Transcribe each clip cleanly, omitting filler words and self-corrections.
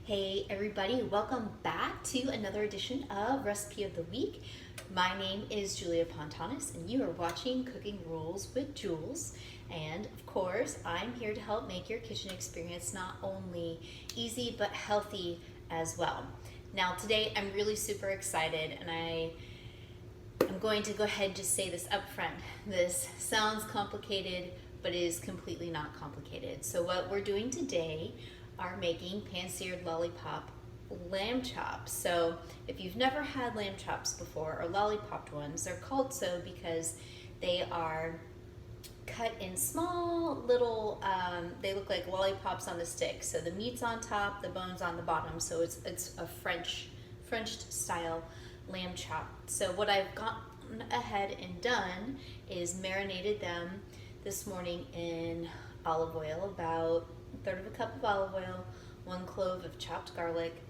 Hey everybody, welcome back to another edition of Recipe of the Week. My name is Julia Pontanis and you are watching Cooking Rules with Jules. And of course, I'm here to help make your kitchen experience not only easy but healthy as well. Now today I'm really super excited and I'm going to go ahead and just say this up front. This sounds complicated, but it is completely not complicated. So what we're doing today are making pan-seared lollipop lamb chops. So if you've never had lamb chops before or lollipopped ones, they're called so because they are cut in small little, they look like lollipops on the stick. So the meat's on top, the bone's on the bottom. So it's a French style lamb chop. So what I've gone ahead and done is marinated them this morning in olive oil, about a third of a cup of olive oil, 1 clove of chopped garlic,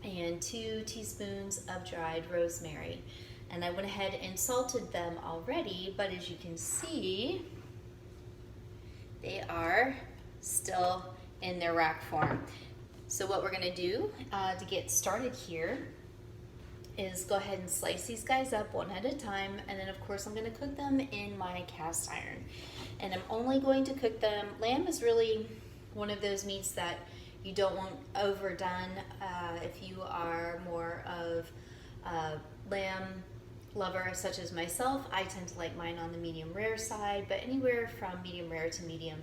and 2 teaspoons of dried rosemary. And I went ahead and salted them already, but as you can see, they are still in their rack form. So what we're gonna do to get started here is go ahead and slice these guys up one at a time, and then of course I'm gonna cook them in my cast iron. And I'm only going to cook them, lamb is really one of those meats that you don't want overdone. If you are more of a lamb lover such as myself, I tend to like mine on the medium rare side, but anywhere from medium rare to medium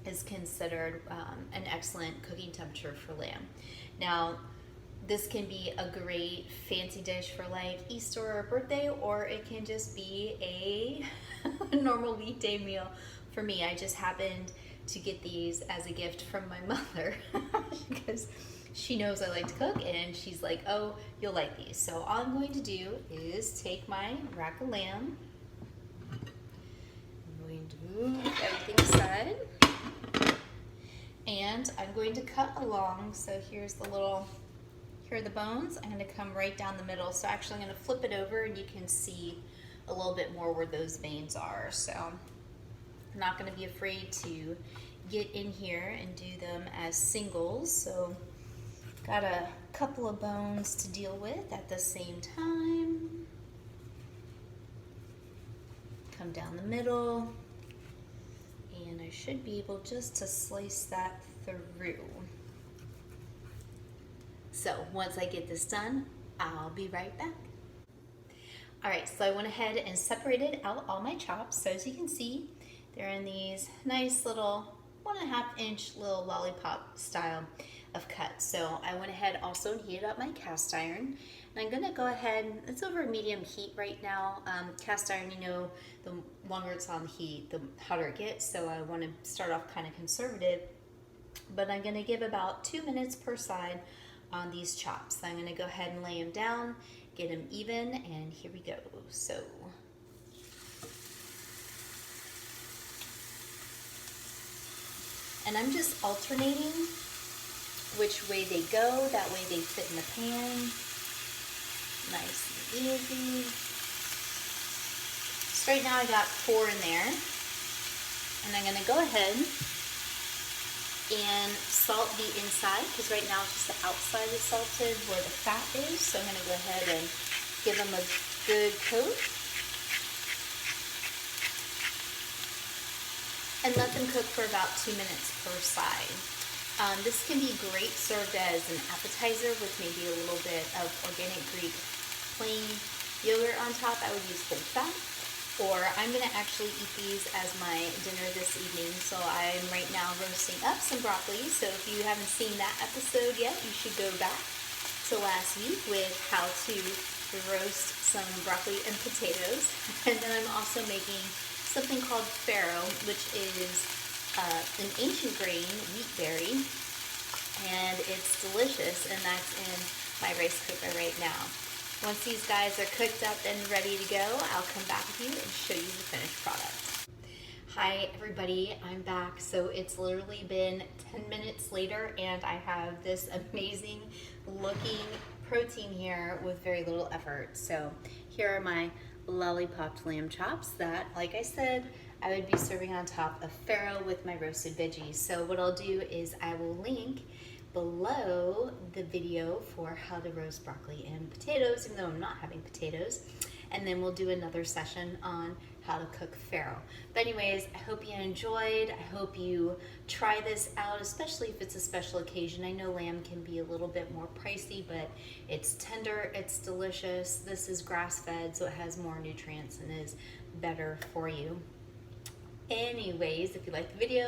is considered an excellent cooking temperature for lamb. Now, this can be a great fancy dish for like Easter or birthday, or it can just be a normal weekday meal. For me, I just happened to get these as a gift from my mother because she knows I like to cook and she's like, oh, you'll like these. So all I'm going to do is take my rack of lamb. I'm going to move everything aside and I'm going to cut along. So here's the little, here are the bones. I'm going to come right down the middle. So actually I'm going to flip it over and you can see a little bit more where those veins are. So I'm not going to be afraid to get in here and do them as singles. So got a couple of bones to deal with at the same time. Come down the middle and I should be able just to slice that through. So once I get this done, I'll be right back. All right, so I went ahead and separated out all my chops. So as you can see, they're in these nice little 1.5 inch little lollipop style of cuts. So I went ahead also and heated up my cast iron. And I'm gonna go ahead, it's over medium heat right now. Cast iron, you know, the longer it's on the heat, the hotter it gets. So I wanna start off kind of conservative, but I'm gonna give about 2 minutes per side on these chops. So I'm gonna go ahead and lay them down, get them even, and here we go. So. And I'm just alternating which way they go, that way they fit in the pan. Nice and easy. So right now I got 4 in there. And I'm gonna go ahead and salt the inside, because right now it's just the outside is salted where the fat is. So I'm gonna go ahead and give them a good coat. And let them cook for about 2 minutes per side. This can be great served as an appetizer with maybe a little bit of organic Greek plain yogurt on top. I would use full fat. Or I'm gonna actually eat these as my dinner this evening. So I'm right now roasting up some broccoli. So if you haven't seen that episode yet, you should go back to last week with how to roast some broccoli and potatoes. And then I'm also making something called farro, which is an ancient grain, wheat berry, and it's delicious, and that's in my rice cooker right now. Once these guys are cooked up and ready to go, I'll come back with you and show you the finished product. Hi everybody, I'm back. So it's literally been 10 minutes later and I have this amazing looking protein here with very little effort. So here are my lollipopped lamb chops that, like I said, I would be serving on top of farro with my roasted veggies. So what I'll do is I will link below the video for how to roast broccoli and potatoes, even though I'm not having potatoes. And then we'll do another session on how to cook farro. But anyways, I hope you enjoyed. I hope you try this out, especially if it's a special occasion. I know lamb can be a little bit more pricey, but it's tender, it's delicious. This is grass-fed, so it has more nutrients and is better for you. Anyways, if you liked the video,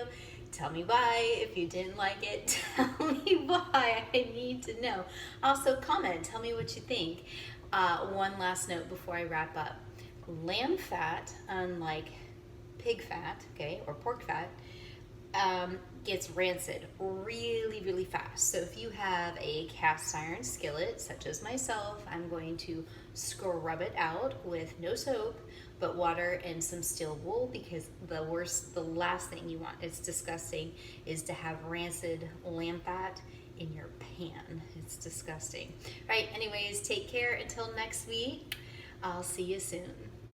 tell me why. If you didn't like it, tell me why. I need to know. Also, comment. Tell me what you think. One last note before I wrap up. Lamb fat, unlike pig fat, okay, or pork fat, gets rancid really, really fast. So if you have a cast iron skillet, such as myself, I'm going to scrub it out with no soap, but water and some steel wool, because the last thing you want, it's disgusting, is to have rancid lamb fat in your pan. It's disgusting. Right, anyways, take care until next week. I'll see you soon.